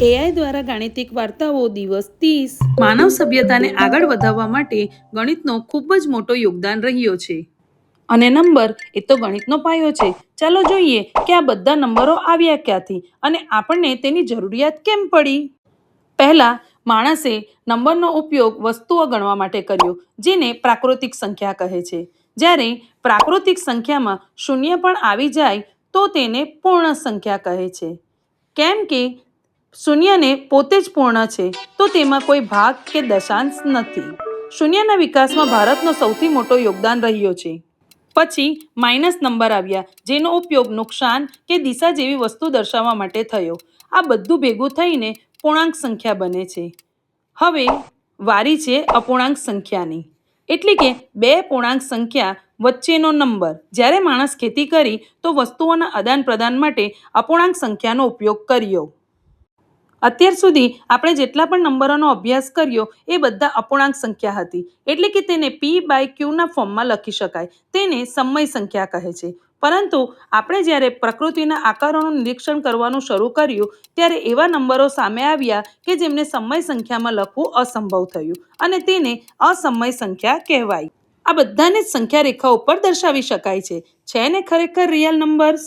AI દ્વારા ગાણિતિક વાર્તાઓ દિવસ 30 માનવ સભ્યતાને આગળ વધારવા માટે ગણિતનો ખૂબ જ મોટો યોગદાન રહ્યો છે. અને નંબર એ તો ગણિતનો પાયો છે. ચાલો જોઈએ કે આ બધા નંબરો આવ્યા ક્યાંથી અને આપણને તેની જરૂરિયાત કેમ પડી. પહેલા માણસે નંબરનો ઉપયોગ વસ્તુઓ ગણવા માટે કર્યો, જેને પ્રાકૃતિક સંખ્યા કહે છે. જ્યારે પ્રાકૃતિક સંખ્યામાં શૂન્ય પણ આવી જાય તો તેને પૂર્ણ સંખ્યા કહે છે. કેમ કે શૂન્યને પોતે જ પૂર્ણ છે, તો તેમાં કોઈ ભાગ કે દશાંશ નથી. શૂન્યના વિકાસમાં ભારતનો સૌથી મોટો યોગદાન રહ્યો છે. પછી માઇનસ નંબર આવ્યા, જેનો ઉપયોગ નુકસાન કે દિશા જેવી વસ્તુ દર્શાવવા માટે થયો. આ બધું ભેગું થઈને પૂર્ણાંક સંખ્યા બને છે. હવે વારી છે અપૂર્ણાંક સંખ્યાની, એટલે કે બે પૂર્ણાંક સંખ્યા વચ્ચેનો નંબર. જ્યારે માણસ ખેતી કરી તો વસ્તુઓના આદાન પ્રદાન માટે અપૂર્ણાંક સંખ્યાનો ઉપયોગ કર્યો. અત્યાર સુધી આપણે જેટલા પણ નંબરોનો અભ્યાસ કર્યો એ બધા અપૂર્ણાંક સંખ્યા હતી, એટલે કે તેને p/q ફોર્મમાં લખી શકાય. તેને સમય સંખ્યા કહે છે. પરંતુ આપણે જ્યારે પ્રકૃતિના આકારોનું નિરીક્ષણ કરવાનું શરૂ કર્યું ત્યારે એવા નંબરો સામે આવ્યા કે જેમને સમય સંખ્યામાં લખવું અસંભવ થયું અને તેને અસમય સંખ્યા કહેવાય. આ બધાને જ સંખ્યા રેખા ઉપર દર્શાવી શકાય છે ને ખરેખર રિયલ નંબર્સ?